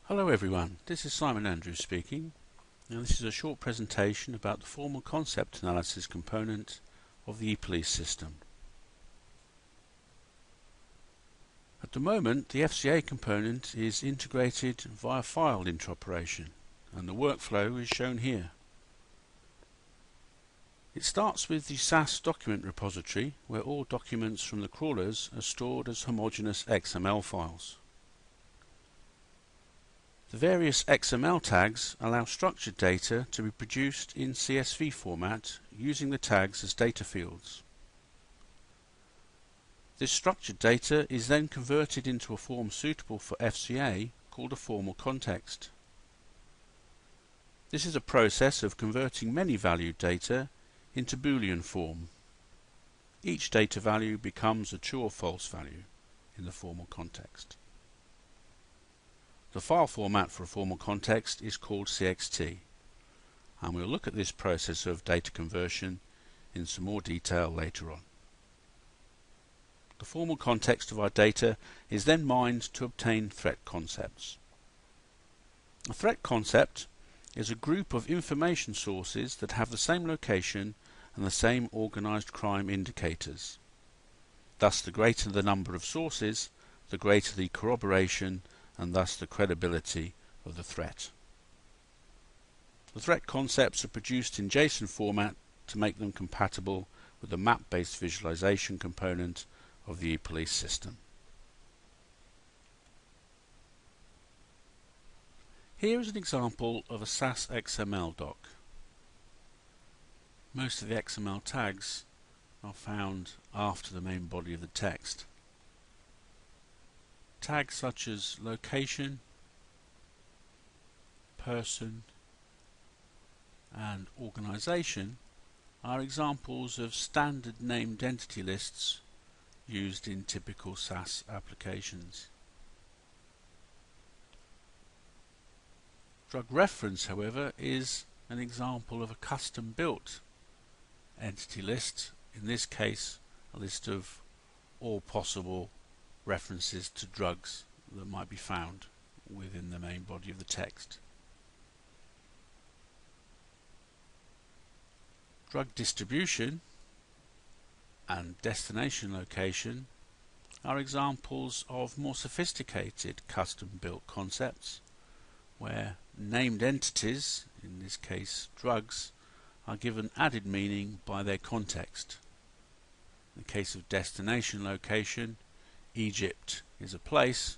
Hello everyone, this is Simon Andrews speaking. Now this is a short presentation about the formal concept analysis component of the e-police system. At the moment, the FCA component is integrated via file interoperation, and the workflow is shown here. It starts with the SAS document repository, where all documents from the crawlers are stored as homogeneous XML files. The various XML tags allow structured data to be produced in CSV format using the tags as data fields. This structured data is then converted into a form suitable for FCA called a formal context. This is a process of converting many valued data into Boolean form. Each data value becomes a true or false value in the formal context. The file format for a formal context is called CXT, and we'll look at this process of data conversion in some more detail later on. The formal context of our data is then mined to obtain threat concepts. A threat concept is a group of information sources that have the same location and the same organized crime indicators. Thus, the greater the number of sources, the greater the corroboration and thus the credibility of the threat. The threat concepts are produced in JSON format to make them compatible with the map-based visualization component of the e-police system. Here is an example of a SAS XML doc. Most of the XML tags are found after the main body of the text. Tags such as location, person, and organization are examples of standard named entity lists used in typical SAS applications. Drug reference, however, is an example of a custom-built entity list, in this case a list of all possible references to drugs that might be found within the main body of the text. Drug distribution and destination location are examples of more sophisticated custom-built concepts where named entities, in this case drugs, are given added meaning by their context. In the case of destination location, Egypt is a place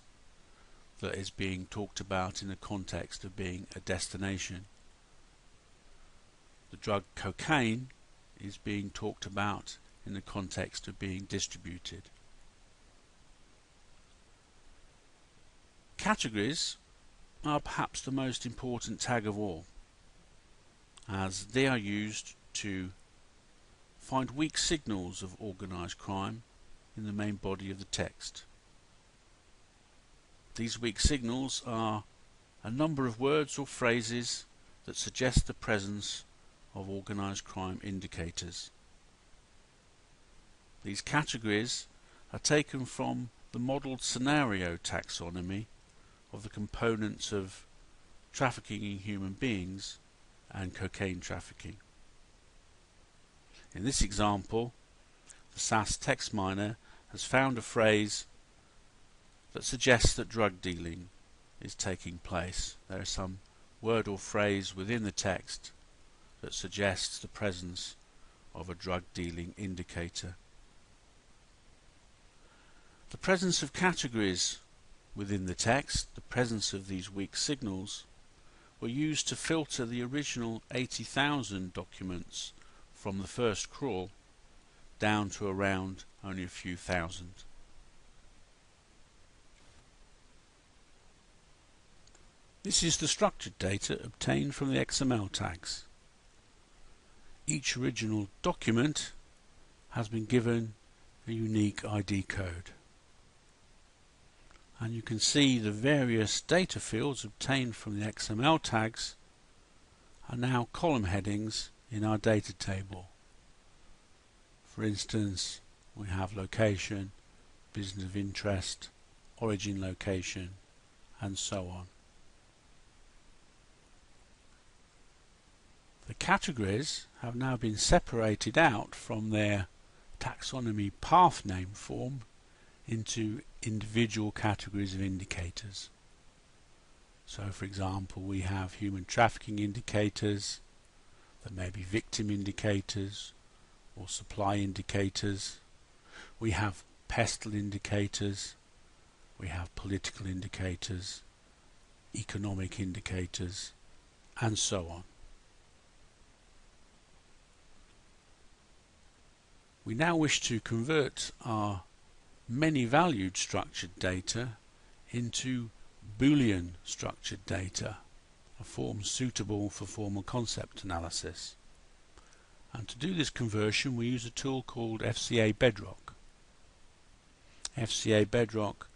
that is being talked about in the context of being a destination. The drug cocaine is being talked about in the context of being distributed. Categories are perhaps the most important tag of all, as they are used to find weak signals of organized crime in the main body of the text. These weak signals are a number of words or phrases that suggest the presence of organized crime indicators. These categories are taken from the modeled scenario taxonomy of the components of trafficking in human beings and cocaine trafficking. In this example, the SAS text miner has found a phrase that suggests that drug dealing is taking place. There is some word or phrase within the text that suggests the presence of a drug dealing indicator. The presence of categories within the text, the presence of these weak signals, were used to filter the original 80,000 documents from the first crawl down to around only a few thousand. This is the structured data obtained from the XML tags. Each original document has been given a unique ID code. And you can see the various data fields obtained from the XML tags are now column headings in our data table. For instance, we have location, business of interest, origin location, and so on. categories have now been separated out from their taxonomy path name form into individual categories of indicators. So for example, we have human trafficking indicators, there may be victim indicators or supply indicators, we have pestle indicators, we have political indicators, economic indicators, and so on. We now wish to convert our many-valued structured data into Boolean structured data, a form suitable for formal concept analysis. And to do this conversion we use a tool called FCA Bedrock. FCA Bedrock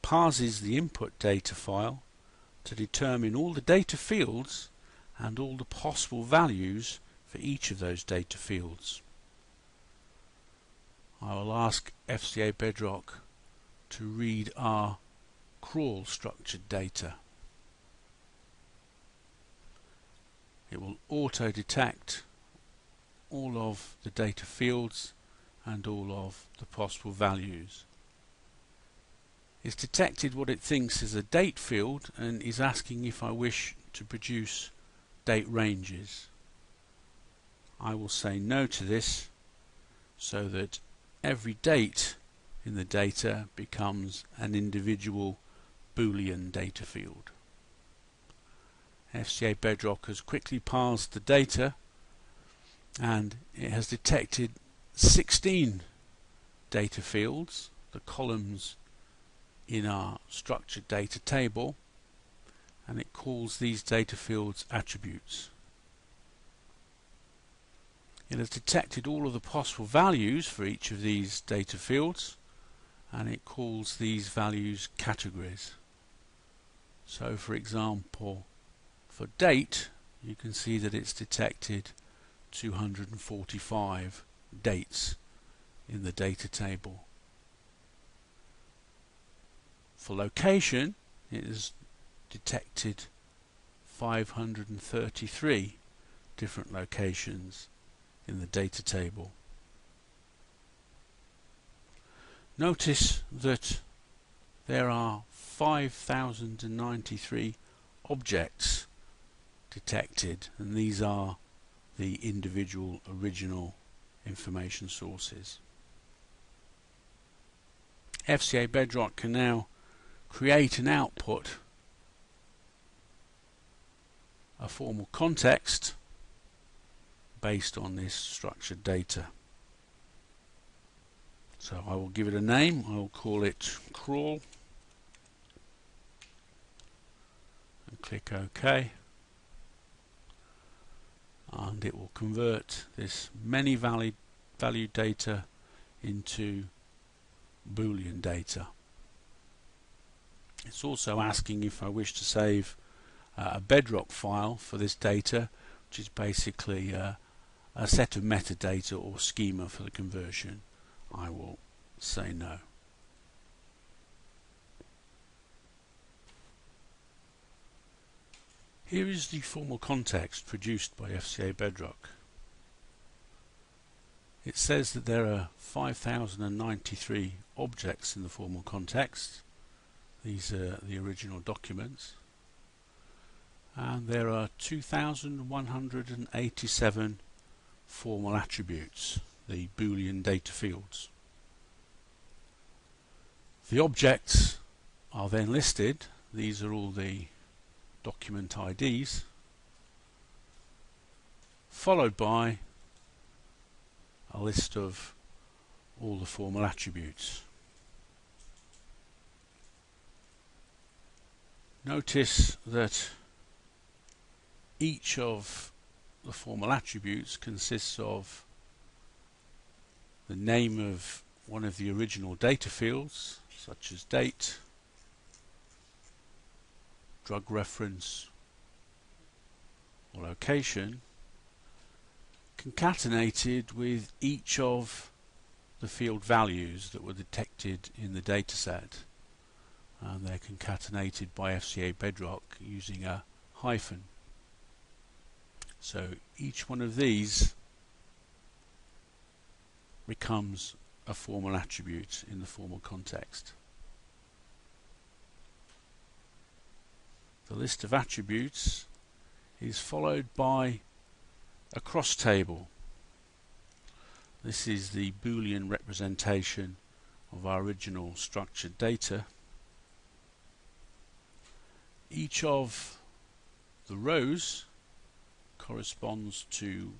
parses the input data file to determine all the data fields and all the possible values for each of those data fields. I will ask FCA Bedrock to read our crawl structured data. It will auto detect all of the data fields and all of the possible values. It's detected what it thinks is a date field and is asking if I wish to produce date ranges. I will say no to this so that every date in the data becomes an individual Boolean data field. FCA Bedrock has quickly parsed the data and it has detected 16 data fields, the columns in our structured data table, and it calls these data fields attributes. It has detected all of the possible values for each of these data fields and it calls these values categories. So for example, for date you can see that it's detected 245 dates in the data table. For location it has detected 533 different locations in the data table. Notice that there are 5,093 objects detected, and these are the individual original information sources. FCA Bedrock can now create and output a formal context based on this structured data. So I will give it a name. I will call it crawl and click OK, and it will convert this many valued data into Boolean data. It's also asking if I wish to save a Bedrock file for this data, which is basically a set of metadata or schema for the conversion. I will say no. Here is the formal context produced by FCA Bedrock. It says that there are 5,093 objects in the formal context. These are the original documents. And there are 2,187 formal attributes, the Boolean data fields. The objects are then listed. These are all the document IDs, followed by a list of all the formal attributes. Notice that each of the formal attributes consists of the name of one of the original data fields, such as date, drug reference, or location, concatenated with each of the field values that were detected in the dataset, and they're concatenated by FCA Bedrock using a hyphen. So each one of these becomes a formal attribute in the formal context. The list of attributes is followed by a cross table. This is the Boolean representation of our original structured data. Each of the rows corresponds to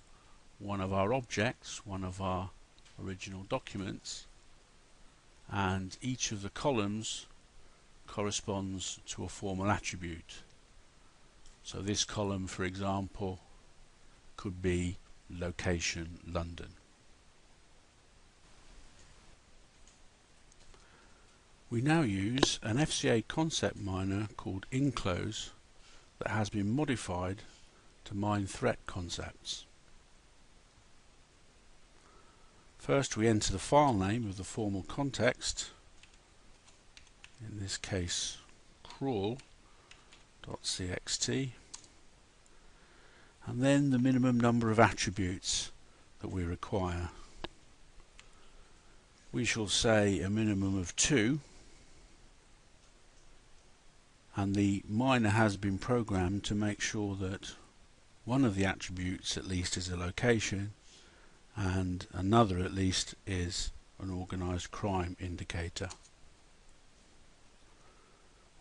one of our objects, one of our original documents, and each of the columns corresponds to a formal attribute. So this column, for example, could be location London. We now use an FCA concept miner called inclose that has been modified to mine threat concepts. First, we enter the file name of the formal context, in this case crawl.txt, and then the minimum number of attributes that we require. We shall say a minimum of 2, and the miner has been programmed to make sure that one of the attributes at least is a location and another at least is an organised crime indicator.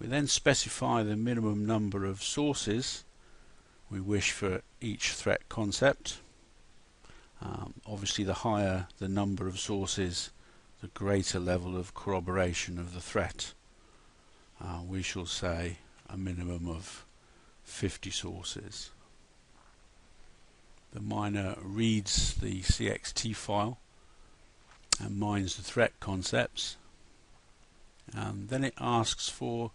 We then specify the minimum number of sources we wish for each threat concept. Obviously, the higher the number of sources, the greater level of corroboration of the threat. We shall say a minimum of 50 sources. The miner reads the CXT file and mines the threat concepts, and then it asks for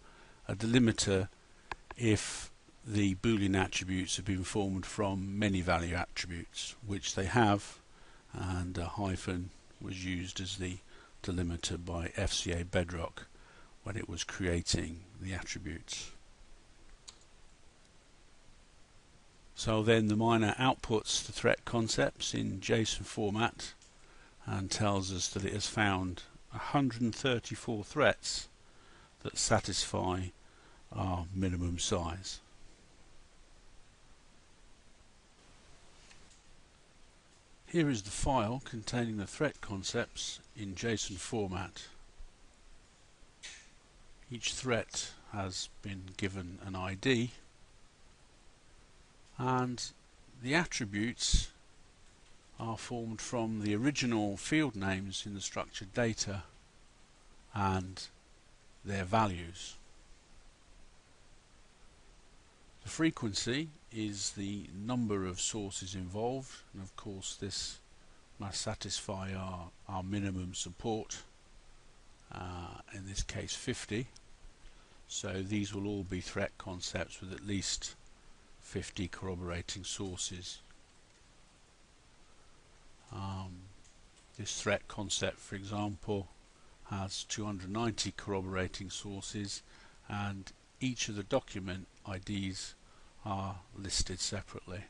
a delimiter if the Boolean attributes have been formed from many value attributes, which they have, and a hyphen was used as the delimiter by FCA Bedrock when it was creating the attributes. So then the miner outputs the threat concepts in JSON format and tells us that it has found 134 threats that satisfy our minimum size. Here is the file containing the threat concepts in JSON format. Each threat has been given an ID, and the attributes are formed from the original field names in the structured data and their values. The frequency is the number of sources involved, and of course this must satisfy our minimum support, in this case 50. So these will all be threat concepts with at least 50 corroborating sources. This threat concept, for example, has 290 corroborating sources, and each of the document IDs are listed separately.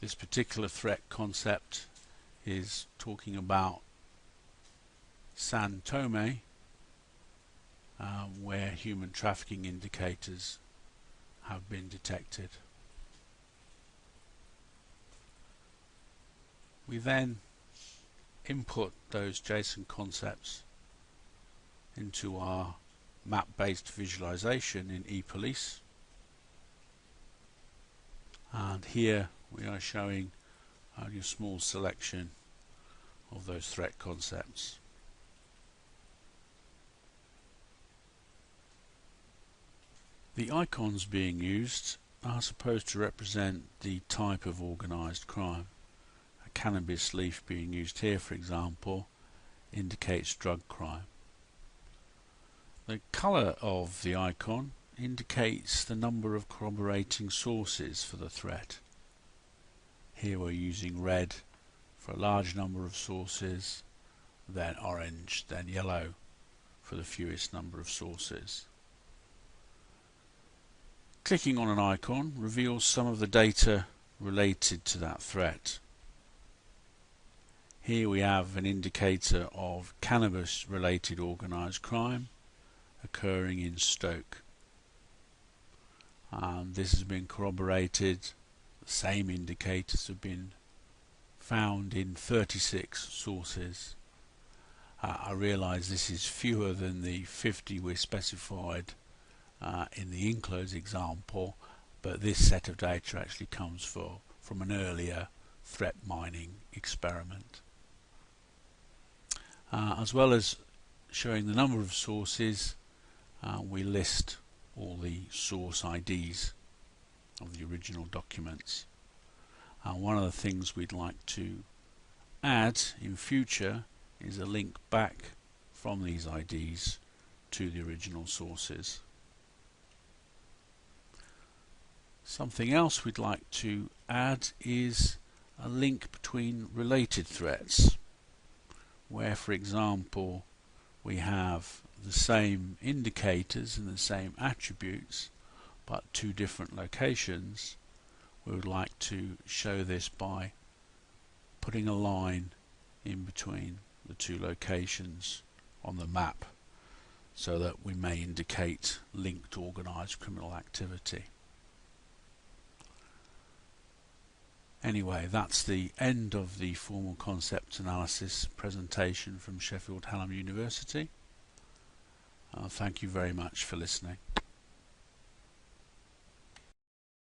This particular threat concept is talking about San Tome, where human trafficking indicators have been detected. We then input those JSON concepts into our map-based visualization in ePolice, and here we are showing only a small selection of those threat concepts. The icons being used are supposed to represent the type of organised crime. A cannabis leaf being used here, for example, indicates drug crime. The colour of the icon indicates the number of corroborating sources for the threat. Here we're using red for a large number of sources, then orange, then yellow for the fewest number of sources. Clicking on an icon reveals some of the data related to that threat. Here we have an indicator of cannabis-related organised crime occurring in Stoke. This has been corroborated. The same indicators have been found in 36 sources. I realise this is fewer than the 50 we specified in the enclosed example, but this set of data actually comes from an earlier threat mining experiment. As well as showing the number of sources, we list all the source IDs of the original documents. One of the things we'd like to add in future is a link back from these IDs to the original sources. Something else we'd like to add is a link between related threats, where, for example, we have the same indicators and the same attributes but two different locations. We would like to show this by putting a line in between the two locations on the map so that we may indicate linked organised criminal activity. Anyway, that's the end of the formal concept analysis presentation from Sheffield Hallam University. Thank you very much for listening.